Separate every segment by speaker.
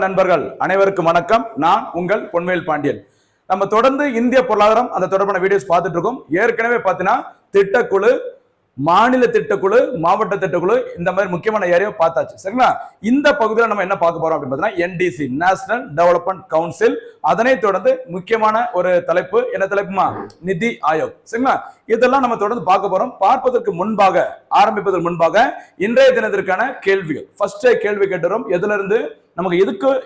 Speaker 1: நண்பர்கள் அனைவருக்கும் வணக்கம். நான் உங்கள் பொன்வேல் பாண்டியன். நம்ம தொடர்ந்து இந்திய பொருளாதாரம் அந்த தொடர்பான வீடியோஸ் பார்த்துட்டு இருக்கோம். ஏற்கனவே பார்த்தீங்கன்னா திட்டக்குழு, மாநில திட்டக்குழு, மாவட்ட திட்டக்குழு, இந்த மாதிரி முக்கியமான ஏரியா பார்த்தாச்சு. சரிங்களா? இந்த பகுதியில் நம்ம என்ன பார்க்க போறோம் அப்படின்னு பார்த்தீங்கன்னா என்டிசி, நேஷனல் டெவலப்மெண்ட் கவுன்சில். அதனை தொடர்ந்து முக்கியமான ஒரு தலைப்பு, என்ன தலைப்புமா? நிதி ஆயோக். சரிங்களா? இதெல்லாம் நம்ம தொடர்ந்து பார்க்க போறோம். பார்ப்பதற்கு முன்பாக, ஆரம்பிப்பதற்கு முன்பாக இன்றைய தினத்திற்கான கேள்விகள். ஃபர்ஸ்ட் கேள்வி கேட்டுறோம். எதுல இருந்து நமக்கு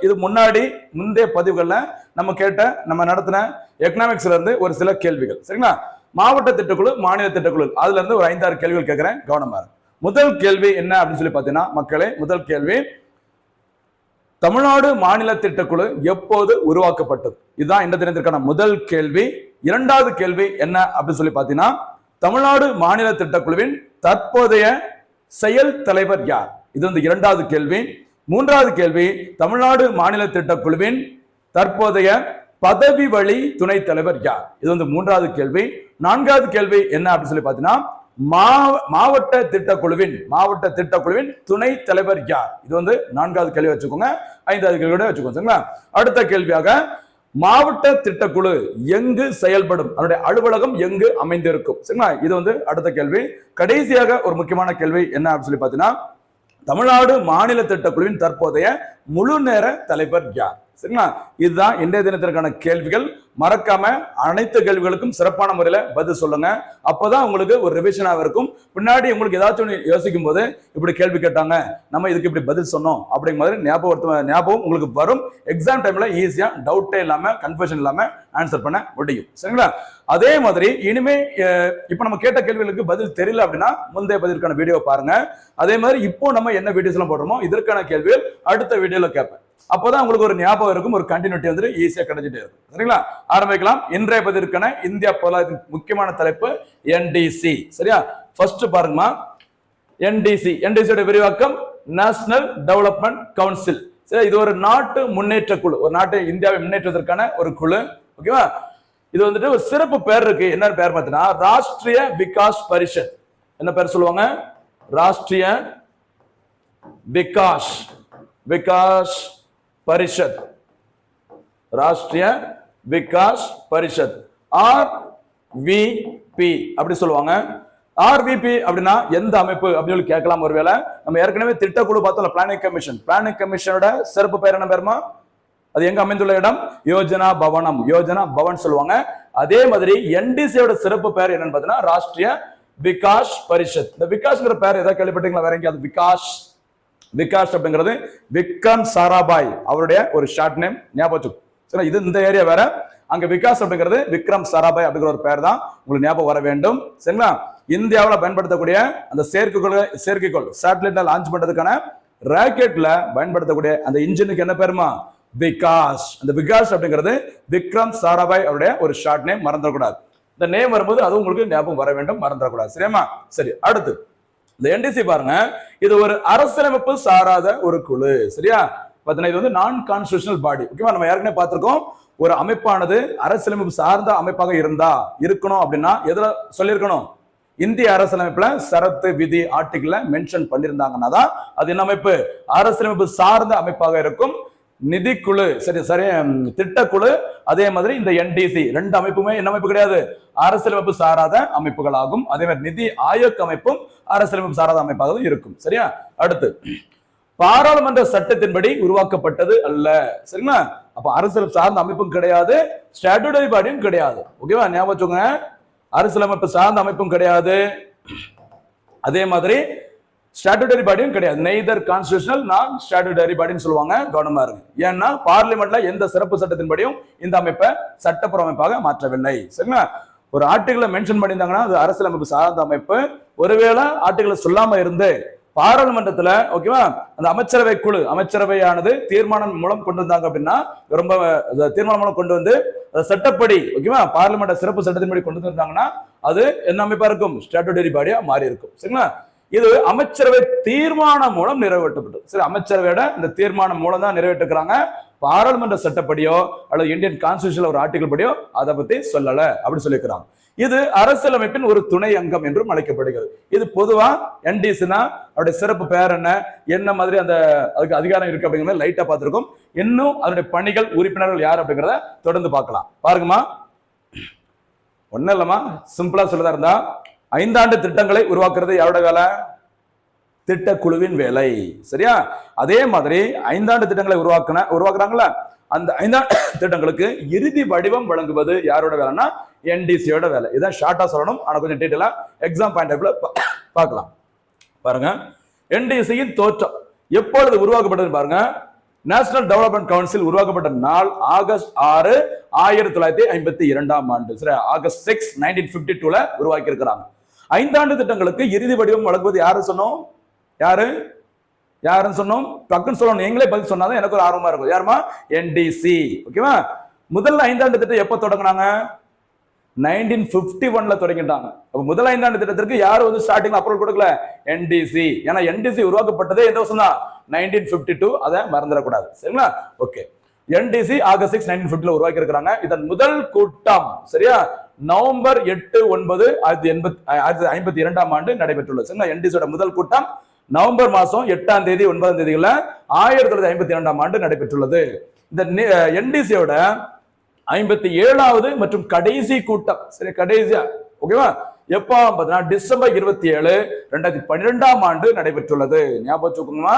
Speaker 1: இது முன்னாடி முந்தைய பதிவுகள்ல நம்ம நடத்தின எக்கனாமிக்ஸ்ல இருந்து ஒரு சில கேள்விகள். சரிங்களா? மாவட்ட திட்டக்குழு, மாநில திட்டக்குழு, அதுல இருந்து ஒரு 5-6 கேள்விகள் கேட்கிறேன். கவனமா. முதல் கேள்வி என்ன அப்படின்னு சொல்லி பாத்தீங்கன்னா மக்களே, முதல் கேள்வி, தமிழ்நாடு மாநில திட்டக்குழு எப்போது உருவாக்கப்பட்டது? இதுதான் இந்த தினத்திற்கான முதல் கேள்வி. இரண்டாவது கேள்வி என்ன அப்படின்னு சொல்லி பாத்தீங்கன்னா, தமிழ்நாடு மாநில திட்டக்குழுவின் தற்போதைய செயல் தலைவர் யார்? இது வந்து இரண்டாவது கேள்வி. மூன்றாவது கேள்வி, தமிழ்நாடு மாநில திட்டக்குழுவின் தற்போதைய பதவி வழி துணைத் தலைவர் யார்? இது வந்து மூன்றாவது கேள்வி. நான்காவது கேள்வி என்ன அப்படின்னு சொல்லி பாத்தீங்கன்னா, மாவட்ட திட்டக்குழுவின் துணை தலைவர் யார்? இது வந்து நான்காவது கேள்வி வச்சுக்கோங்க. ஐந்தாவது கேள்வியோட வச்சுக்கோங்க. சரிங்களா? அடுத்த கேள்வியாக, மாவட்ட திட்டக்குழு எங்கு செயல்படும்? அதனுடைய அலுவலகம் எங்கு அமைந்திருக்கும்? சரிங்களா? இது வந்து அடுத்த கேள்வி. கடைசியாக ஒரு முக்கியமான கேள்வி என்ன அப்படின்னு சொல்லி பாத்தீங்கன்னா, தமிழ்நாடு மாநில திட்டக்குழுவின் தற்போதைய முழு நேர தலைவர் யார்? சரிங்களா? இதுதான் இன்றைய தினத்திற்கான கேள்விகள். மறக்காம அனைத்து கேள்விகளுக்கும் சிறப்பான முறையில பதில் சொல்லுங்க. அப்பதான் உங்களுக்கு ஒரு ரிவிஷனாக இருக்கும். பின்னாடி உங்களுக்கு ஏதாச்சும் யோசிக்கும் போது இப்படி கேள்வி கேட்டாங்க, நம்ம இதுக்கு இப்படி பதில் சொன்னோம் அப்படிங்கிற மாதிரி ஞாபகம் உங்களுக்கு வரும். எக்ஸாம் டைம்ல ஈஸியா டவுட்டே இல்லாம, கன்ஃபியூஷன் இல்லாம ஆன்சர் பண்ண முடியும். சரிங்களா? அதே மாதிரி இனிமே இப்ப நம்ம கேட்ட கேள்விகளுக்கு பதில் தெரியல அப்படின்னா முந்தைய பதிலுக்கான வீடியோ பாருங்க. அதே மாதிரி இப்போ நம்ம என்ன வீடியோஸ் எல்லாம் போடுறோமோ இதற்கான கேள்விகள் அடுத்த வீடியோல கேட்பேன். அப்போதான் உங்களுக்கு ஒரு ஞாபகம் இருக்கும், ஒரு கண்டினியூட்டி வந்து ஈஸியா கிடைச்சிட்டே இருக்கும். சரிங்களா? ஆரம்பிக்கலாம். இன்றைய பதிலுக்கான இந்தியா பொருளாதாரத்தின் முக்கியமான தலைப்பு என்டிசி. சரியா? ஃபர்ஸ்ட் பாருங்கம்மா, என்டிசியோட விரிவாக்கம் நேஷனல் டெவலப்மெண்ட் கவுன்சில். சரி, இது ஒரு நாட்டு முன்னேற்ற குழு, ஒரு நாட்டை இந்தியாவை முன்னேற்றத்திற்கான ஒரு குழு. ஓகேவா? இது வந்துட்டு ஒரு சிறப்பு பேர் இருக்கு. என்ன பேர் பார்த்தீங்கன்னா ராஷ்டிரிய விகாஸ் பரிஷத். என்ன பேர் சொல்லுவாங்க? ராஷ்டிரிய விகாஸ் பரிஷத். ராஷ்டிரிய விகாஸ் பரிஷத், RVP அப்படி சொல்லுவாங்க. RVP அப்படின்னா எந்த அமைப்பு அப்படின்னு கேட்கலாம். ஒருவேளை நம்ம ஏற்கனவே திட்டக்குழு பார்த்தோம், பிளானிங் கமிஷனோட சிறப்பு பெயர் என்ன பேருமா? அது எங்க அமைந்துள்ள இடம்? யோஜனா பவன் சொல்லுவாங்க. அதே மாதிரி என்டிசியோட சிறப்பு பெயர் என்னன்னு பார்த்தீங்கன்னா ராஷ்டிரிய விகாஸ் பரிஷத். இந்த விகாஸ்ங்கிற பேர் ஏதாவது கேள்விப்பட்டீங்களா? வேற எங்கேயாவது? விகாஸ் அப்படிங்கிறது விக்ரம் சாராபாய் அவருடைய ஒரு ஷார்ட் நேம். ஞாபகம். இது இந்த ஏரியா வேற. அங்க விகாஸ் அப்படிங்கிறது விக்ரம் சாராபாய் அப்படிங்கிற ஒரு பேர் தான் உங்களுக்கு ஞாபகம் வர வேண்டும். சரிங்களா? இந்தியாவில் பயன்படுத்தக்கூடிய அந்த செயற்கைக்கோள் சேட்டலைட் லான்ச் பண்றதுக்கான ராக்கெட்ல பயன்படுத்தக்கூடிய அந்த இன்ஜினுக்கு என்ன பேருமா? விகாஸ். அந்த விகாஸ் அப்படிங்கிறது விக்ரம் சாராபாய் அவருடைய ஒரு ஷார்ட் நேம். மறந்துடக்கூடாது. இந்த நேம் வரும்போது அது உங்களுக்கு ஞாபகம் வர வேண்டும், மறந்துடக்கூடாது. சரியாமா? சரி, அடுத்து இந்த என்டிசி பாருங்க, இது ஒரு அரசியலமைப்பு சாராத ஒரு குழு. சரியா? பாத்தீங்கன்னா இது வந்து நான் கான்ஸ்டிடியூஷனல் பாடி. ஓகேவா? நம்ம ஏற்கனவே பார்த்திருக்கோம், ஒரு அமைப்பானது அரசியலமைப்பு சார்ந்த அமைப்பாக இருக்கணும் அப்படின்னா எதுல சொல்லியிருக்கணும்? இந்திய அரசியலமைப்புல சரத்து, விதி, ஆர்டிகிள் மென்ஷன் பண்ணியிருந்தாங்கன்னா தான் அது என்ன அமைப்பு? அரசியலமைப்பு சார்ந்த அமைப்பாக இருக்கும். நிதிக்குழு, சரி, திட்டக்குழு, அதே மாதிரி இந்த என்டிசி ரெண்டு அமைப்புமே என்ன அமைப்பு கிடையாது? அரசியலமைப்பு சாராத அமைப்புகள் ஆகும். அதே மாதிரி நிதி ஆயோக் அமைப்பும் அரசியலமைப்பு சாராத அமைப்பாக இருக்கும். சரியா? அடுத்து, பாராளுமன்ற சட்டத்தின்படி உருவாக்கப்பட்டது அல்ல. சரிங்களா? அப்ப அரசியல் சார்ந்த அமைப்பும் கிடையாது, ஸ்டாட்யூட்டரி பாடியும் கிடையாது. ஓகேவா? ஞாபகம் வச்சுக்கோங்க, அரசியலமைப்பு சார்ந்த அமைப்பும் கிடையாது, அதே மாதிரி ஸ்டாட்யூட்டரி பாடியும் கிடையாது. நெய்தர் கான்ஸ்டிடியூஷனல் நான் ஸ்டாட்யூட்டரி பாடின்னு சொல்லுவாங்க. கவனமா இருக்கு. ஏன்னா பார்லிமெண்ட்ல எந்த சிறப்பு சட்டத்தின்படியும் இந்த அமைப்பை சட்டப்புற அமைப்பாக மாற்றவில்லை. சரிங்களா? ஒரு ஆர்டிகிள் மென்ஷன் பண்ணியிருந்தாங்கன்னா அது அரசியலமைப்பு சார்ந்த அமைப்பு. ஒருவேளை ஆர்டிகிள் சொல்லாம இருந்து பாராளுமன்றத்துல, ஓகேவா, அந்த அமைச்சரவையானது தீர்மானம் மூலம் கொண்டு வந்தாங்க அப்படின்னா, ரொம்ப தீர்மானம் மூலம் கொண்டு வந்து சட்டப்படி, ஓகேவா, பார்லிமெண்ட் சிறப்பு சட்டத்தின்படி கொண்டு வந்தாங்கன்னா அது என்ன அமைப்பா இருக்கும்? ஸ்டாட்யூட்டரி பாடியா மாறி இருக்கும். சரிங்களா? இது அமைச்சரவை தீர்மானம் மூலம் நிறைவேற்றப்பட்டது. சரி, அமைச்சரவையோட இந்த தீர்மானம் மூலம் தான் நிறைவேற்றுக்கிறாங்க. பாராளுமன்ற சட்டப்படியோ அல்லது இந்தியன் கான்ஸ்டிடியூஷன் ஒரு ஆர்டிகல் படியோ அதை பத்தி சொல்லல அப்படின்னு சொல்லியிருக்கிறாங்க. இது அரசியலமைப்பின் ஒரு துணை அங்கம் என்றும் அழைக்கப்படுகிறது. இது பொதுவா என்டிசினா அவருடைய சிறப்பு பெயர் என்ன மாதிரி அந்த அதுக்கு அதிகாரம் இருக்கு அப்படிங்கிறத லைட்டா பார்த்திருக்கோம். இன்னும் அதனுடைய பணிகள், உறுப்பினர்கள் யார் அப்படிங்கிறத தொடர்ந்து பார்க்கலாம். பாருங்கம்மா, ஒன்னும் இல்லம்மா, சிம்பிளா சொல்லதா இருந்தா 5 ஆண்டு திட்டங்களை உருவாக்குறது யாரோட வேலை? திட்டக்குழுவின் வேலை. சரியா? அதே மாதிரி 5 ஆண்டு திட்டங்களை உருவாக்குறாங்களா, அந்த 5 ஆண்டு திட்டங்களுக்கு இறுதி வடிவம் வழங்குவது யாரோட வேலைன்னா என்டிசியோட வேலை. இதான் ஷார்ட்டா சொல்லணும், ஆனா கொஞ்சம் டீட்டெயிலா எக்ஸாம் பாயிண்ட் ஆஃப்ல பார்க்கலாம். பாருங்க, என்டிசியின் தோற்றம் எப்பொழுது உருவாக்கப்பட்டது பாருங்க. நேஷனல் டெவலப்மெண்ட் கவுன்சில் உருவாக்கப்பட்ட நாள் ஆகஸ்ட் 6, 1952ஆம் ஆண்டு. சரி, ஆகஸ்ட் 6, 1952ல உருவாக்கி இருக்கிறாங்க. 5 ஆண்டு திட்டங்களுக்கு இறுதி வடிவம் வழங்குவது யாரு சொன்னோம்? யாருன்னு சொன்னோம்? டக்குன்னு சொல்லணும், நீங்களே பதில் சொன்னாதான் எனக்கு ஒரு ஆர்வமா இருக்கும். யாருமா? என்டிசி. ஓகேவா? முதல்ல 5 ஆண்டு திட்டம் எப்ப தொடங்கினாங்க? 1951ல தொடங்கிட்டாங்க. முதல் 5 ஆண்டு திட்டத்திற்கு யாரு வந்து ஸ்டார்டிங் அப்ரூவல் கொடுக்கல? என்டிசி. ஏன்னா என்டிசி உருவாக்கப்பட்டதே எந்த வருஷம் தான்? 1952. அதை மறந்துடக்கூடாது. சரிங்களா? ஓகே. என்டிசி ஆகஸ்ட் 6, 1950ல உருவாக்கி இருக்கிறாங்க. இதன் முதல் கூட்டம் சரியா நவம்பர் 8, 9, 1952ஆம் ஆண்டு நடைபெற்றுள்ளது. சரிங்களா? என்டிசியோட முதல் கூட்டம் நவம்பர் மாசம் 8ஆம் தேதி 9ஆம் தேதிகள 1952ஆம் ஆண்டு நடைபெற்றுள்ளது. இந்த என்டிசியோட 57வது மற்றும் கடைசி கூட்டம். சரி, கடைசியா ஓகேவா எப்போ பார்த்தீங்கன்னா டிசம்பர் 27, 2012ஆம் ஆண்டு நடைபெற்றுள்ளது. ஞாபகம் வச்சுக்கோங்கம்மா,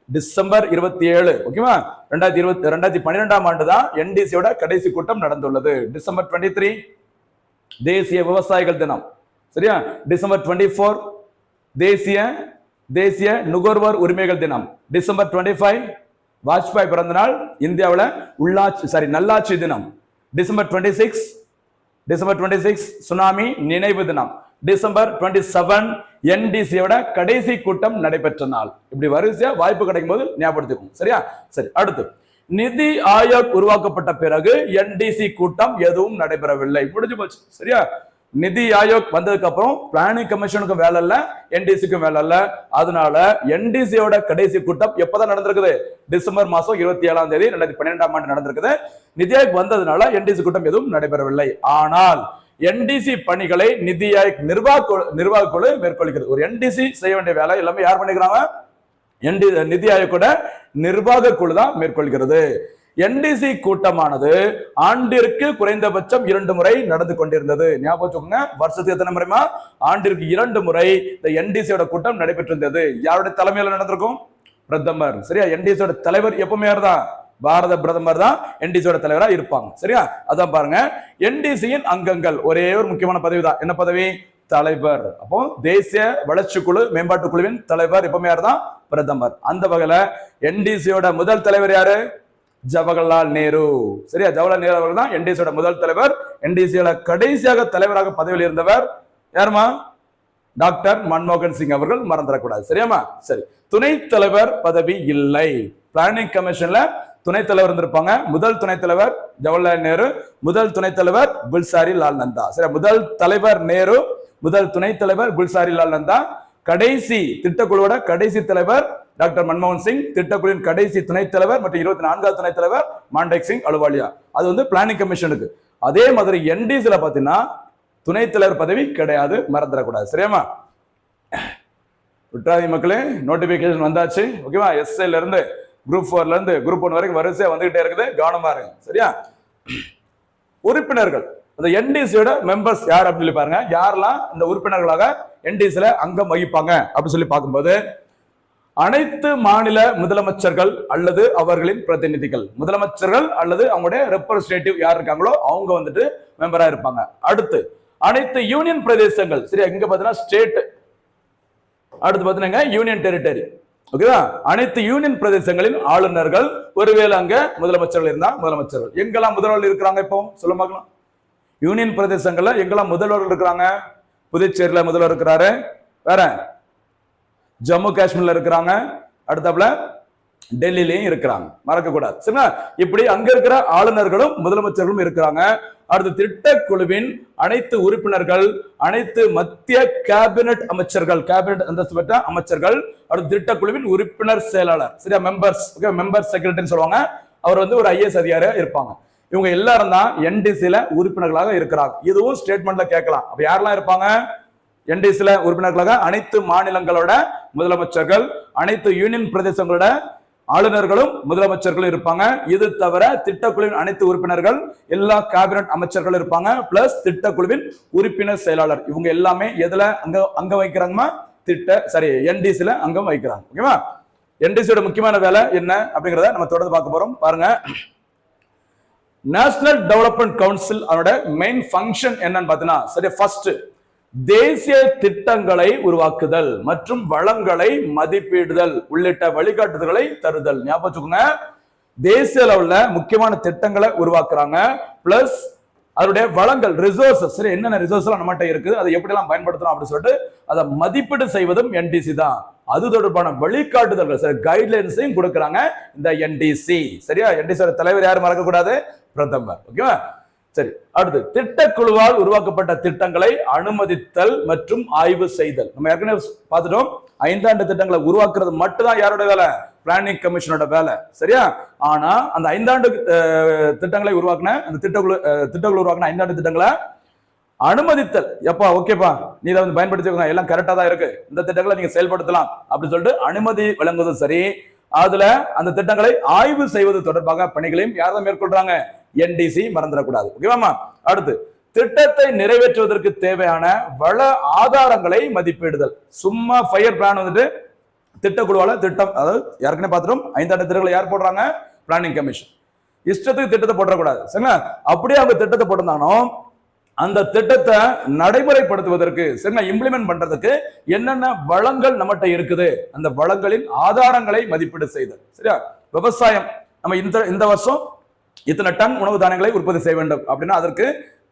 Speaker 1: டிசம்பர் 27 ஓகேவா 2012ஆம் ஆண்டு தான் என்டிசியோட கடைசி கூட்டம் நடந்துள்ளது. டிசம்பர் 23 தேசிய விவசாயிகள் தினம். சரியா? டிசம்பர் 24 தேசிய நுகர்வோர் உரிமைகள் தினம். டிசம்பர் 25 வாஜ்பாய் பிறந்த நாள், இந்தியாவில் நல்லாட்சி தினம். டிசம்பர் 26 சுனாமி நினைவு தினம். டிசம்பர் 27 என்டிசியோட கடைசி கூட்டம் நடைபெற்ற நாள். இப்படி வரிசையா வாய்ப்பு கிடைக்கும் போது ஞாபகப்படுத்திக்கும். சரியா? சரி, அடுத்து நிதி ஆயோக் உருவாக்கப்பட்ட பிறகு என்டிசி கூட்டம் எதுவும் நடைபெறவில்லை. முடிஞ்சு போச்சு. சரியா? நிதி ஆயோக் வந்ததுக்கு அப்புறம் பிளானிங் கமிஷனுக்கும் வேலை இல்ல, என்டிசிக்கும் வேலை இல்ல. அதனால என்டிசியோட கடைசி கூட்டம் எப்பதான் நடந்திருக்குது? டிசம்பர் மாசம் 27ஆம் தேதி 2012ஆம் ஆண்டு நடந்திருக்குது. நிதி ஆயோக் வந்ததுனால என்டிசி கூட்டம் எதுவும் நடைபெறவில்லை. ஆனால் என்டிசி பணிகளை நிதி ஆயோக் நிர்வாக குழு மேற்கொள்கிறது. ஒரு என்டிசி செய்ய வேண்டிய வேலை எல்லாமே யார் பண்ணிக்கிறாங்க? நிதி ஆயோக்கோட நிர்வாக குழு தான் மேற்கொள்கிறது. என்டிசி கூட்டமானது ஆண்டிற்கு குறைந்தபட்சம் 2 முறை நடந்து கொண்டிருந்தது. ஞாபகம் வச்சுக்கோங்க, வருஷத்துக்கு எத்தனை முறைமா? ஆண்டிற்கு 2 முறை இந்த என்டிசியோட கூட்டம் நடைபெற்றிருந்தது. யாருடைய தலைமையில நடந்திருக்கும்? பிரதமர். சரியா? என்டிசியோட தலைவர் எப்பவுமே தான் பாரத பிரதமர் தான் என்டிசியோட தலைவரா இருப்பாங்க. சரியா? அதான் பாருங்க, என்டிசியின் அங்கங்கள் ஒரே ஒரு முக்கியமான பதவி தான். என்ன பதவி? தலைவர். அப்போ தேசிய வளர்ச்சி குழு மேம்பாட்டு குழுவின் தலைவர் எப்பவுமே தான் பிரதமர். அந்த வகையில என்டிசியோட முதல் தலைவர் யாரு? ஜவஹர்லால் நேரு. சரியா? ஜவஹர்லால் நேரு அவர்கள் தான் என்டிசியோட முதல் தலைவர். என்டிசியோட கடைசியாக தலைவராக பதவியில் இருந்தவர் யாருமா? டாக்டர் மன்மோகன் சிங் அவர்கள். மறந்துடக்கூடாது. சரியாமா? சரி, துணைத் தலைவர் பதவி இல்லை. பிளானிங் கமிஷன்ல துணைத் தலைவர் இருந்திருப்பாங்க. முதல் துணைத் தலைவர் ஜவஹர்லால் நேரு, முதல் துணைத் தலைவர் குல்சாரி லால் நந்தா. சரி, முதல் தலைவர் நேரு, முதல் துணைத் தலைவர் குல்சாரி லால் நந்தா. கடைசி திட்டக்குழுவோட கடைசி தலைவர் டாக்டர் மன்மோகன் சிங், திட்டக்குழுவின் கடைசி துணைத் தலைவர் மற்றும் 24வது துணைத் தலைவர் மாண்டேக் சிங் அலுவாலியா. அது வந்து பிளானிங் கமிஷனுக்கு. அதே மாதிரி என்டிசில பாத்தீங்கன்னா துணைத் தலைவர் பதவி கிடையாது, மறந்துடக்கூடாது. சரியாமா? விட்ராதி மக்களே, நோட்டிபிகேஷன் வந்தாச்சு. ஓகேவா? எஸ்ஐல இருந்து குரூப் 4ல இருந்து குரூப் 1 வரைக்கும் வரிசையா வந்துகிட்டே இருக்குது. கவனமா இருங்க. சரியா? உறுப்பினர்கள், அந்த என்டிசியோட மெம்பர்ஸ் யார் அப்படின்னு சொல்லி பாருங்க. யாரெல்லாம் இந்த உறுப்பினர்களாக என்டிசில அங்கம் வகிப்பாங்க அப்படின்னு சொல்லி பார்க்கும்போது அனைத்து மாநில முதலமைச்சர்கள் அல்லது அவர்களின் பிரதிநிதிகள், முதலமைச்சர்கள் அல்லது அவங்களுடைய ரெப்ரசன்டேட்டிவ் யார் இருக்காங்களோ அவங்க வந்துட்டு மெம்பரா இருப்பாங்க. அடுத்து அனைத்து யூனியன் பிரதேசங்கள். சரியா? இங்க பாத்தீங்கன்னா ஸ்டேட், அடுத்து பாத்தீங்கன்னா யூனியன் டெரிட்டரி. ஓகேவா? அனைத்து யூனியன் பிரதேசங்களின் ஆளுநர்கள், ஒருவேளை அங்க முதலமைச்சர்கள் இருந்தா முதலமைச்சர்கள். எங்கெல்லாம் முதல்வர்கள் இருக்கிறாங்க இப்போ சொல்ல பார்க்கலாம். யூனியன் பிரதேசங்கள்ல எங்கெல்லாம் முதல்வர்கள் இருக்கிறாங்க? புதுச்சேரியில முதல்வர் இருக்கிறாரு. வேற ஜம்மு காஷ்மீர்ல இருக்கிறாங்க. அடுத்தாப்புல டெல்லியிலையும் இருக்கிறாங்க, மறக்க கூடாது. சரிங்களா? இப்படி அங்க இருக்கிற ஆளுநர்களும் முதலமைச்சர்களும் இருக்கிறாங்க. அடுத்து திட்டக்குழுவின் அனைத்து உறுப்பினர்கள், அனைத்து மத்திய கேபினட் அமைச்சர்கள், கேபினட் அந்தஸ்து பெற்ற அமைச்சர்கள், அடுத்து திட்டக்குழுவின் உறுப்பினர் செயலாளர். சரியா? மெம்பர்ஸ், மெம்பர் செக்ரட்டரின்னு சொல்லுவாங்க. அவர் வந்து ஒரு ஐஏஎஸ் அதிகாரியா இருப்பாங்க. இவங்க எல்லாரும் தான் என்டிசில உறுப்பினர்களாக இருக்கிறாங்க. இதுவும் ஸ்டேட்மெண்ட்ல கேட்கலாம். அப்ப யாரெல்லாம் இருப்பாங்க என்டிசில உறுப்பினர்களாக? அனைத்து மாநிலங்களோட முதலமைச்சர்கள், அனைத்து யூனியன் பிரதேசங்களோட ஆளுநர்களும் முதலமைச்சர்களும் இருப்பாங்க. இது தவிர திட்டக்குழுவின் அனைத்து உறுப்பினர்கள், எல்லா கேபினட் அமைச்சர்களும் இருப்பாங்க. பிளஸ் திட்டக்குழுவின் உறுப்பினர் செயலாளர். இவங்க எல்லாமே எதுல அங்க வைக்கிறாங்கமா? என்டிசில அங்கம் வைக்கிறாங்க. ஓகேவா? என்டிசியோட முக்கியமான வேலை என்ன அப்படிங்கறத நம்ம தொடர்ந்து பார்க்க போறோம். பாருங்க, நேஷனல் டெவலப்மெண்ட் கவுன்சில் அதோட மெயின் ஃபங்க்ஷன் என்னன்னு பாத்தீங்கன்னா, சரி, ஃபர்ஸ்ட் தேசிய திட்டங்களை உருவாக்குதல் மற்றும் வளங்களை மதிப்பீடுதல் உள்ளிட்ட வழிகாட்டுதல்களை தருதல். ஞாபகம் வச்சுக்கோங்க, தேசிய அளவுல முக்கியமான திட்டங்களை உருவாக்குறாங்க. பிளஸ் அதனுடைய வளங்கள், ரிசோர்சஸ், சரி, என்னென்ன ரிசோர்ஸ் எல்லாம் நம்மகிட்ட இருக்குது, அதை எப்படி எல்லாம் பயன்படுத்தலாம் அப்படின்னு சொல்லிட்டு அதை மதிப்பீடு செய்வதும் என்டிசி தான். அது தொடர்பான வழிகாட்டுதல்கள், சரி, கைட்லைன்ஸையும் கொடுக்கறாங்க இந்த என்டிசி. சரியா? என்டிசியோட தலைவர் யாரும் மறக்க கூடாது, பிரதமர். ஓகேவா? சரி, அடுத்து திட்டக்குழுவால் உருவாக்கப்பட்ட திட்டங்களை அனுமதித்தல் மற்றும் ஆய்வு செய்தல். நம்ம ஏற்கனவே பார்த்துட்டோம், 5 ஆண்டு திட்டங்களை உருவாக்குறது மட்டும் தான் யாரோட வேலை? பிளானிங் கமிஷனோட வேலை. சரியா? ஆனா அந்த 5 ஆண்டு திட்டங்களை உருவாக்குன அந்த திட்டக்குழு உருவாக்குன 5 ஆண்டு திட்டங்களை அனுமதித்தல். எப்பா ஓகேப்பா, நீ இதை வந்து பயன்படுத்திக்கோங்க, எல்லாம் கரெக்டா தான் இருக்கு, இந்த திட்டங்களை நீங்க செயல்படுத்தலாம் அப்படின்னு சொல்லிட்டு அனுமதி வழங்குவதும் சரி, அதுல அந்த திட்டங்களை ஆய்வு செய்வது தொடர்பாக பணிகளையும் யாரும் மேற்கொள்றாங்க? என்டிசி. மறந்துடக்கூடாது. ஓகேவா? அடுத்து திட்டத்தை நிறைவேற்றுவதற்கு தேவையான வள ஆதாரங்களை மதிப்பிடுதல். சும்மா ஃபயர் பிளான் வந்துட்டு திட்டக்குழுவால திட்டம், அதாவது ஏற்கனவே பார்த்துட்டோம், 5 ஆண்டு திட்டங்களை யார் போடுறாங்க? Planning commission. இஷ்டத்துக்கு திட்டத்தை போடக்கூடாது. சரிங்களா? அப்படியே அவங்க திட்டத்தை போட்டிருந்தானோ அந்த திட்டத்தை நடைமுறைப்படுத்துவதற்கு, சரிங்களா, இம்ப்ளிமெண்ட் பண்றதுக்கு என்னென்ன வளங்கள் நம்மகிட்ட இருக்குது, அந்த வளங்களின் ஆதாரங்களை மதிப்பீடு செய்தல். சரியா? விவசாயம், நம்ம இந்த வருஷம் இத்தனை டன் உணவு தானியங்களை உற்பத்தி செய்ய வேண்டும் அப்படின்னா அதற்கு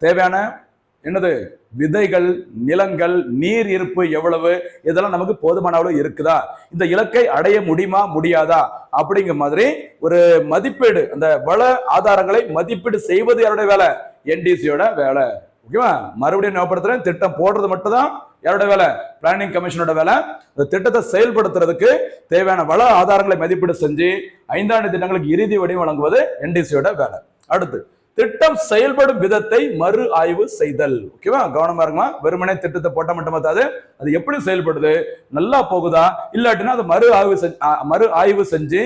Speaker 1: தேவையான என்னது? விதைகள், நிலங்கள், நீர் இருப்பு எவ்வளவு, இதெல்லாம் நமக்கு போதுமான அளவு இருக்குதா, இந்த இலக்கை அடைய முடியுமா முடியாதா அப்படிங்கிற மாதிரி ஒரு மதிப்பீடு, அந்த வள ஆதாரங்களை மதிப்பீடு செய்வது யாருடைய வேலை? என்டிசியோட வேலை. ஓகேவா? மறுபடியும் ஞாபகப்படுத்துறேன், திட்டம் போடுறது மட்டும் தான் யாரோட வேலை? பிளானிங் கமிஷனோட வேலை. இந்த திட்டத்தை செயல்படுத்துறதுக்கு தேவையான வள ஆதாரங்களை மதிப்பீடு செஞ்சு 5 ஆண்டு திட்டங்களுக்கு இறுதி வடிவம் வழங்குவது என்டிசியோட வேலை. அடுத்து திட்டம் செயல்படும் விதத்தை மறு ஆய்வு செய்தல். ஓகேவா? கவனமா இருக்குமா? வெறுமனே திட்டத்தை போட்ட மட்டும் பார்த்தாது, அது எப்படி செயல்படுது, நல்லா போகுதா, இல்லாட்டினா அதை மறு ஆய்வு செஞ்சு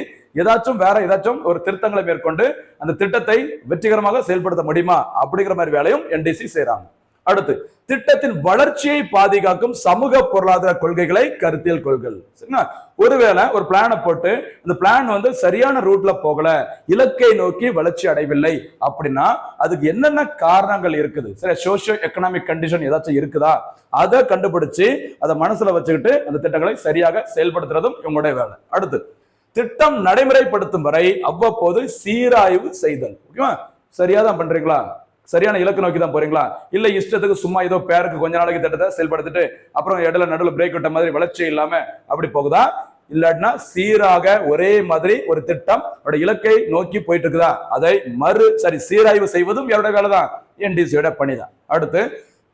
Speaker 1: வேற ஏதாச்சும் ஒரு திருத்தங்களை மேற்கொண்டு அந்த திட்டத்தை வெற்றிகரமாக செயல்படுத்த முடியுமா அப்படிங்கிற மாதிரி வேலையும் என்டிசி செய்யறாங்க. அடுத்து திட்டத்தின் வளர்ச்சியை பாதுகாக்கும் சமூக பொருளாதார கொள்கைகளை கருத்தில் கொள்கள். சரிங்களா? ஒருவேளை ஒரு பிளானை போட்டு அந்த பிளான் வந்து சரியான ரூட்ல போகல, இலக்கை நோக்கி வளர்ச்சி அடையவில்லை அப்படின்னா அதுக்கு என்னென்ன காரணங்கள் இருக்குது, சரி, சோசியோ எக்கனாமிக் கண்டிஷன் ஏதாச்சும் இருக்குதா, அதை கண்டுபிடிச்சு அதை மனசுல வச்சுக்கிட்டு அந்த திட்டங்களை சரியாக செயல்படுத்துறதும் இவங்களுடைய வேலை. அடுத்து திட்டம் நடைமுறைப்படுத்தும் வரை அவ்வப்போது சீராய்வு செய்தல். ஓகேவா? சரியாதான் பண்றீங்களா, சரியான இலக்கு நோக்கி தான் போறீங்களா, இல்ல இஷ்டத்துக்கு சும்மா ஏதோ பேருக்கு கொஞ்ச நாளைக்கு திட்டத்தை செயல்படுத்திட்டு அப்புறம் இடையில நடுவில் பிரேக் விட்ட மாதிரி வளர்ச்சி இல்லாம அப்படி போகுதா, இல்லாட்டினா சீராக ஒரே மாதிரி ஒரு திட்டம் இலக்கை நோக்கி போயிட்டு இருக்குதா, அதை சீராய்வு செய்வதும் என்னோட வேலை தான், என்டிசியோட பணிதான். அடுத்து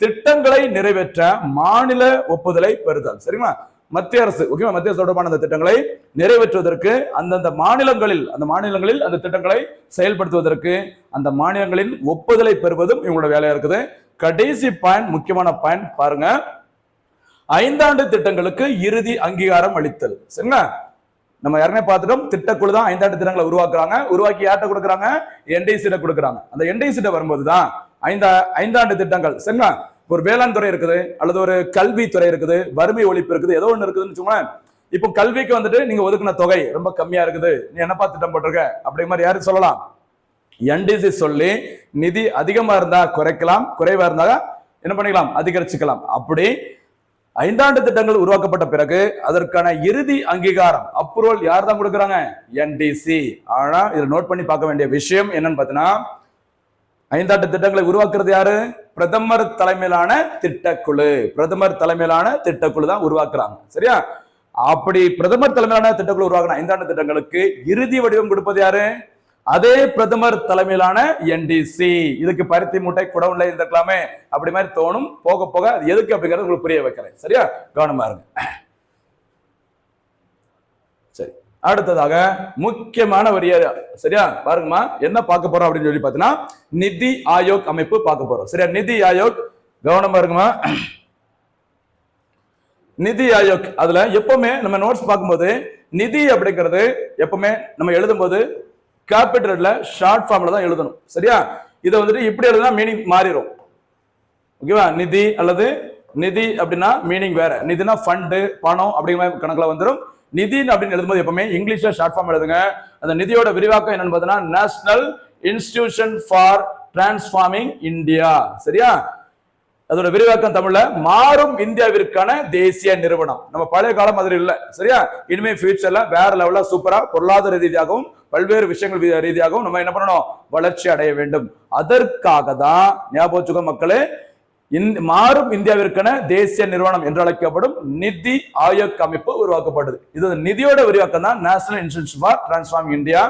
Speaker 1: திட்டங்களை நிறைவேற்ற மாநில ஒப்புதலை பெறுதல். சரிங்களா? மத்திய அரசு, ஓகேவா, மத்திய அரசு தொடர்பான அந்த திட்டங்களை நிறைவேற்றுவதற்கு அந்தந்த மாநிலங்களில் அந்த திட்டங்களை செயல்படுத்துவதற்கு அந்த மாநிலங்களின் ஒப்புதலை பெறுவதும் இவங்களோட வேலையா இருக்குது. கடைசி பாயிண்ட், முக்கியமான பாயிண்ட் பாருங்க, 5 ஆண்டு திட்டங்களுக்கு இறுதி அங்கீகாரம் அளித்தல். சரிங்களா? நம்ம யாருமே பார்த்துட்டோம், திட்டக்குழு தான் 5 ஆண்டு திட்டங்களை உருவாக்குறாங்க. உருவாக்கி யார்கிட்ட கொடுக்குறாங்க? என்டிசிட்ட கொடுக்குறாங்க. அந்த என்டிசிட்ட வரும்போதுதான் 5 ஆண்டு திட்டங்கள், சரிங்களா, ஒரு வேளாண் துறை இருக்குது, அல்லது ஒரு கல்வித்துறை இருக்குது, வறுமை ஒழிப்பு இருக்குது, ஏதோ ஒண்ணு இருக்குதுன்னு வச்சுக்கோங்களேன். இப்போ கல்விக்கு வந்துட்டு நீங்க ஒதுக்குன தொகை ரொம்ப கம்மியா இருக்குது, நீ என்னப்பா திட்டம் போட்டிருக்க அப்படி மாதிரி யாரு சொல்லலாம்? என்டிசி சொல்லி நிதி அதிகமா இருந்தா குறைக்கலாம், குறைவா இருந்தா என்ன பண்ணிக்கலாம்? அதிகரிச்சுக்கலாம். அப்படி 5 ஆண்டு திட்டங்கள் உருவாக்கப்பட்ட பிறகு அதற்கான இறுதி அங்கீகாரம், அப்ரூவல் யார் தான் கொடுக்குறாங்க? என்டிசி. ஆனா இதை நோட் பண்ணி பார்க்க வேண்டிய விஷயம் என்னன்னு பாத்தீங்கன்னா, 5 ஆண்டு திட்டங்களை உருவாக்குறது யாரு? பிரதமர் தலைமையிலான திட்டக்குழு. பிரதமர் தலைமையிலான திட்டக்குழு தான் உருவாக்குறாங்க. சரியா? அப்படி பிரதமர் தலைமையிலான திட்டக்குழு உருவாக்கின 5 ஆண்டு திட்டங்களுக்கு இறுதி வடிவம் கொடுப்பது யாரு? அதே பிரதமர் தலைமையிலான என்டிசி. இதுக்கு பருத்தி மூட்டை குடவுல இருக்கலாமே அப்படி மாதிரி தோணும், போக போக அது எதுக்கு அப்படிங்கறது உங்களுக்கு புரிய வைக்கிறேன். சரியா? கவனமா இருங்க. சரி, அடுத்ததாக முக்கியமான ஒரு ஏரியா, சரியா? பாருங்கம்மா, என்ன பார்க்க போறோம் அப்படின்னு சொல்லி பார்த்தீங்கன்னா நிதி ஆயோக் அமைப்பு பார்க்க போறோம். சரியா? நிதி ஆயோக், கவனமா இருக்குமா? நிதி ஆயோக் அதுல எப்பவுமே நம்ம நோட்ஸ் பார்க்கும்போது நிதி அப்படிங்கிறது எப்பவுமே நம்ம எழுதும் போது கேபிட்டல்ல ஷார்ட் ஃபார்ம்ல தான் எழுதணும். சரியா? இதை வந்துட்டு இப்படி எழுதுனா மீனிங் மாறிடும். ஓகேவா? நிதி அல்லது நிதி அப்படின்னா மீனிங் வேற. நிதினா ஃபண்டு, பணம் அப்படிங்கிற கணக்குல வந்துடும். நிதி அப்படின்னு எழுதும்போது எப்பவுமே இங்கிலீஷ்ல ஷார்ட் ஃபார்ம் எழுதுங்க. அந்த நிதியோட விரிவாக்கம் என்னன்னு பார்த்தீங்கன்னா national institution for transforming India. சரியா? அதோட விரிவாக்கம் தமிழ்ல மாறும் இந்தியாவிற்கான தேசிய நிறுவனம். நம்ம பழைய காலம் மாதிரி இல்ல. சரியா? இனிமே ஃபியூச்சர்ல வேற லெவல்ல சூப்பரா பொருளாதார ரீதியாகவும் பல்வேறு விஷயங்கள் ரீதியாகவும் நம்ம என்ன பண்ணணும்? வளர்ச்சி அடைய வேண்டும். அதற்காக தான் ஞாபகம் வச்சுக்கோ மக்களே, மாறும் இந்தியாவிற்கான தேசிய நிறுவனம் என்று அழைக்கப்படும் நிதி ஆயோக் அமைப்பு உருவாக்கப்படுது. இது நிதியோட விரிவாக்கம் தான் national institution for transforming India.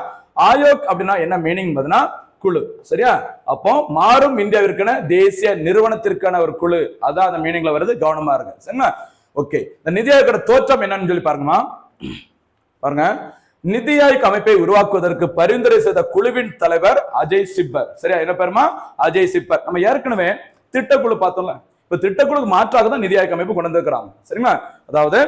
Speaker 1: Aayog அப்படின்னா என்ன மீனிங் பார்த்தீங்கன்னா குழு. சரியா? அப்போ மாறும் இந்தியாவிற்கான தேசிய நிறுவனத்திற்கான ஒரு குழு, அதான் அந்த மீனிங்ல வருது. கவனமா இருங்க. சரிங்களா? ஓகே, இந்த நிதி ஆயோக்கோட தோற்றம் என்னன்னு சொல்லி பாருங்கம்மா. பாருங்க, நிதி ஆயோக் அமைப்பை உருவாக்குவதற்கு பரிந்துரை செய்த குழுவின் தலைவர் அஜய் சிப்பர். சரியா? என்ன பேருமா? அஜய் சிப்பர். நம்ம ஏற்கனவே திட்டக்குழு பார்த்தோம்ல. இப்ப திட்டக்குழுக்கு மாற்றாக தான் நிதி ஆயோக் அமைப்பு கொண்டு வந்திருக்கிறாங்க. சரிங்களா? அதாவது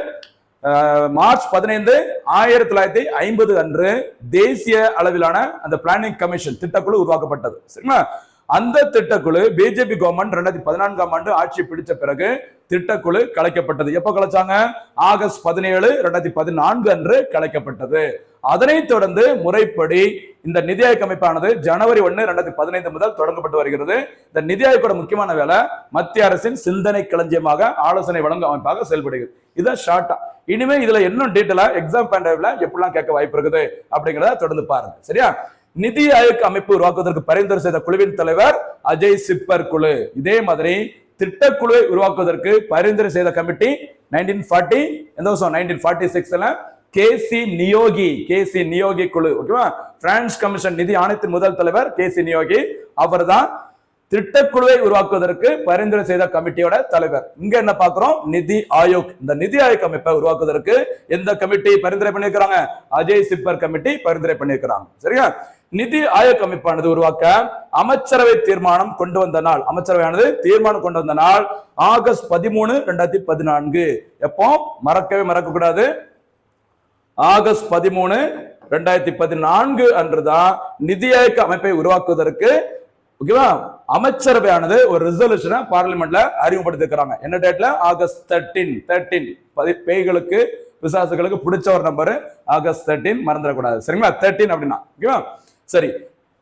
Speaker 1: மார்ச் 15, 1950 அன்று தேசிய அளவிலான அந்த பிளானிங் கமிஷன் திட்டக்குழு உருவாக்கப்பட்டது. சரிங்களா? அந்த திட்டக்குழு பிஜேபி கவர்மெண்ட் 2014ஆம் ஆண்டு ஆட்சி பிடிச்ச பிறகு திட்டக்குழு கலைக்கப்பட்டது. எப்ப கலைச்சாங்க? ஆகஸ்ட் 17, 2014 அன்று கலைக்கப்பட்டது. அதனைத் தொடர்ந்து முறைப்படி இந்த நிதி ஆயோக் அமைப்பானது ஜனவரி 1, 2015 முதல் தொடங்கப்பட்டு வருகிறது. இந்த நிதி ஆயோக்கோட முக்கியமான வேலை மத்திய அரசின் சிந்தனை களஞ்சியமாக ஆலோசனை வழங்கும் அமைப்பாக செயல்படுகிறது. இதான் ஷார்ட்டா. இனிமே இதுல இன்னும் டீட்டெயிலா எக்ஸாம் பாயிண்ட்ல எப்படிலாம் கேட்க வாய்ப்பு இருக்குது அப்படிங்கிறத தொடர்ந்து பாருங்க. சரியா? நிதி ஆயோக் அமைப்பு உருவாக்குவதற்கு பரிந்துரை செய்த குழுவின் தலைவர் அஜய் சிப்பர் குழு. இதே மாதிரி திட்டக்குழுவை உருவாக்குவதற்கு பரிந்துரை செய்த கமிட்டி 1940 எந்த வருஷம்? 1946ல கேசி நியோகி குழு. ஓகேவா? பிரான்ஸ் கமிஷன் நிதி ஆணையத்தின் முதல் தலைவர் கேசி நியோகி. அவர் தான் திட்டக்குழுவை உருவாக்குவதற்கு பரிந்துரை செய்த கமிட்டியோட தலைவர். இங்க என்ன பாக்குறோம்? நிதி ஆயோக். இந்த நிதி ஆயோக் அமைப்பை உருவாக்குவதற்கு எந்த கமிட்டி பரிந்துரை பண்ணிருக்கிறாங்க? அஜய் சிப்பர் கமிட்டி பரிந்துரை பண்ணிருக்கிறாங்க. சரியா? நிதி ஆயோக் அமைப்பானது உருவாக்க அமைச்சரவை தீர்மானம் கொண்டு வந்த நாள், அமைச்சரவையானது தீர்மானம் கொண்டு வந்த நாள் ஆகஸ்ட் 13, 2014. எப்போ? மறக்க கூடாது. ஆகஸ்ட் 13, 2014 அன்றுதான் நிதி ஆயோக் அமைப்பை உருவாக்குவதற்கு ஓகேவா அமைச்சரவையானது ஒரு ரிசல்யூஷனை பார்லிமெண்ட்ல அறிமுகப்படுத்திருக்கிறாங்க. என்ன டேட்ல? ஆகஸ்ட் 13. பேய்களுக்கு பிசாசுகளுக்கு பிடிச்ச ஒரு நம்பர் ஆகஸ்ட் 13, மறந்துடக்கூடாது. சரிங்களா? 13 அப்படின்னா ஓகேவா? சரி,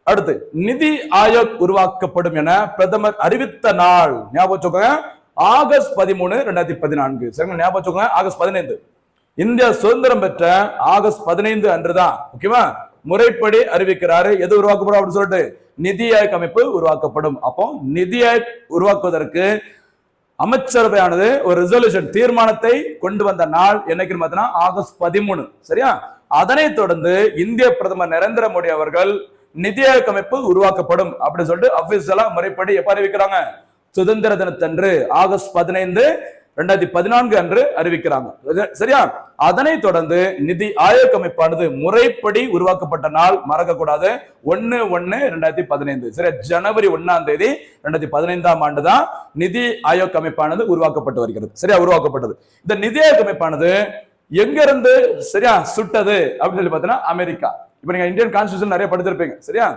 Speaker 1: அடுத்து நிதி ஆயோக் உருவாக்கப்படும் என பிரதமர் அறிவித்த நாள் ஞாபகம் வச்சுக்கோங்க. ஆகஸ்ட் 13, 2014. சரிங்களா? ஞாபகம் வச்சுக்கோங்க. ஆகஸ்ட் 15 இந்தியா சுதந்திரம் பெற்ற ஆகஸ்ட் 15 அன்றுதான் ஓகேவா முறைப்படி அறிவிக்கிறாரு. எது உருவாக்கப்படும் அப்படின்னு சொல்லிட்டு நிதி ஆயோக் அமைப்பு உருவாக்கப்படும். அப்போ நிதி ஆயோக் உருவாக்குவதற்கு அமைச்சரவையானது ஒரு ரிசல்யூஷன் தீர்மானத்தை கொண்டு வந்த நாள் என்னைக்குன்னு பார்த்தீங்கன்னா ஆகஸ்ட் 13. சரியா? அதனைத் தொடர்ந்து இந்திய பிரதமர் நரேந்திர மோடி அவர்கள் நிதி ஆயோக் அமைப்பு உருவாக்கப்படும் அப்படின்னு சொல்லிட்டு அபிஷியலா முறைப்படி எப்ப அறிவிக்கிறாங்க? சுதந்திர தினத்தன்று ஆகஸ்ட் 15, 2014 அன்று அறிவிக்கிறாங்க. சரியா? அதனைத் தொடர்ந்து நிதி ஆயோக் அமைப்பானது முறைப்படி உருவாக்கப்பட்ட நாள் மறக்க கூடாது. 1/1/2015. சரியா? ஜனவரி 1ஆம் தேதி 2015ஆம் ஆண்டு தான் நிதி ஆயோக் அமைப்பானது உருவாக்கப்பட்டு வருகிறது. சரியா? உருவாக்கப்பட்டது. இந்த நிதி ஆயோக் அமைப்பானது எங்க இருந்து சரியா சுட்டது அப்படின்னு சொல்லி பார்த்தீங்கன்னா அமெரிக்கா. இப்ப நீங்க இந்தியன் கான்ஸ்டிடியூஷன் நிறைய படிச்சிருப்பீங்க. சரியா?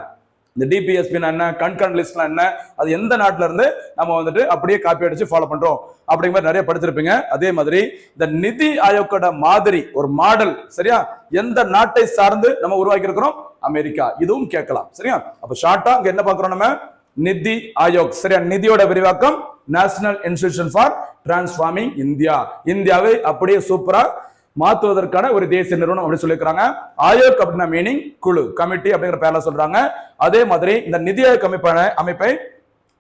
Speaker 1: இந்த டிபிஎஸ்பி என்ன, கன்கரண்ட் லிஸ்ட்ல என்ன, அது எந்த நாட்டுல இருந்து நம்ம வந்துட்டு அப்படியே காப்பி அடிச்சு ஃபாலோ பண்றோம் அப்படிங்கிற மாதிரி நிறைய படிச்சிருப்பீங்க. அதே மாதிரி இந்த நிதி ஆயோக்கோட மாதிரி ஒரு மாடல் சரியா எந்த நாட்டை சார்ந்து நம்ம உருவாக்கி இருக்கிறோம்? அமெரிக்கா. இதுவும் கேட்கலாம். சரியா? அப்ப ஷார்ட்டா இங்க என்ன பாக்குறோம்? நம்ம நிதி ஆயோக். சரியா? நிதியோட விரிவாக்கம் national institution for transforming India. இந்தியாவை அப்படியே சூப்பரா மாற்றுவதற்கான ஒரு தேசிய நிறுவனம் அப்படின்னு சொல்லியிருக்காங்க. ஆயோக் அப்படின்னா மீனிங் குழு, கமிட்டி அப்படிங்கிற பேர்ல சொல்றாங்க. அதே மாதிரி இந்த நிதி ஆயோக் அமைப்பை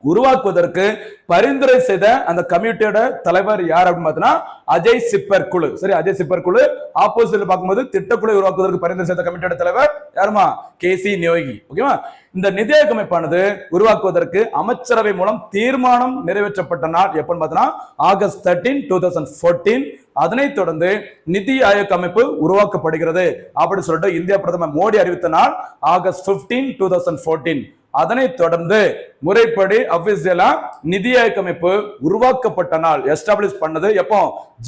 Speaker 1: உருவாக்குவதற்கு பரிந்துரை செய்த அந்த கமிட்டியோட தலைவர் யார் அப்படின்னு பார்த்தீங்கன்னா அஜய் சிப்பர் குழு. சரி, அஜய் சிப்பர் குழு. ஆப்போசிட்ல பார்க்கும்போது திட்டக்குழு உருவாக்குவதற்கு பரிந்துரை செய்த கமிட்டியோட தலைவர் யாருமா? கேசி நியோகி. ஓகேவா? இந்த நிதி ஆயோக் அமைப்பானது உருவாக்குவதற்கு அமைச்சரவை மூலம் தீர்மானம் நிறைவேற்றப்பட்ட நாள் எப்பன்னு பார்த்தீங்கன்னா ஆகஸ்ட் 13, 2014. அதனைத் தொடர்ந்து நிதி ஆயோக் அமைப்பு உருவாக்கப்படுகிறது அப்படின்னு சொல்லிட்டு இந்திய பிரதமர் மோடி அறிவித்த நாள் ஆகஸ்ட் 15, 2014. அதனைத் தொடர்ந்து முறைப்படி அபிஷியலா நிதி ஆயோக் அமைப்பு உருவாக்கப்பட்ட நாள் எஸ்டாப்ளிஷ் பண்ணது எப்போ?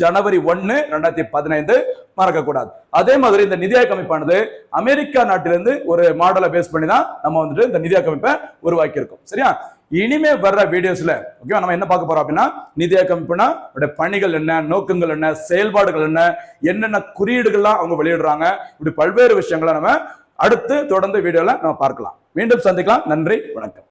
Speaker 1: ஜனவரி 1, 2015. மறக்க கூடாது. அதே மாதிரி இந்த நிதி ஆயோக் அமைப்பானது அமெரிக்கா நாட்டிலிருந்து ஒரு மாடலை பேஸ் பண்ணி தான் நம்ம வந்துட்டு இந்த நிதி ஆயோக் அமைப்பை உருவாக்கி இருக்கோம். சரியா? இனிமே வர்ற வீடியோஸ்ல ஓகே நம்ம என்ன பார்க்க போறோம் அப்படின்னா நிதி ஆயோக் அமைப்புனா பணிகள் என்ன, நோக்கங்கள் என்ன, செயல்பாடுகள் என்ன, என்னென்ன குறியீடுகள்லாம் அவங்க வெளியிடுறாங்க, இப்படி பல்வேறு விஷயங்களை நம்ம அடுத்து தொடர்ந்து வீடியோல நம்ம பார்க்கலாம். மீண்டும் சந்திக்கலாம். நன்றி, வணக்கம்.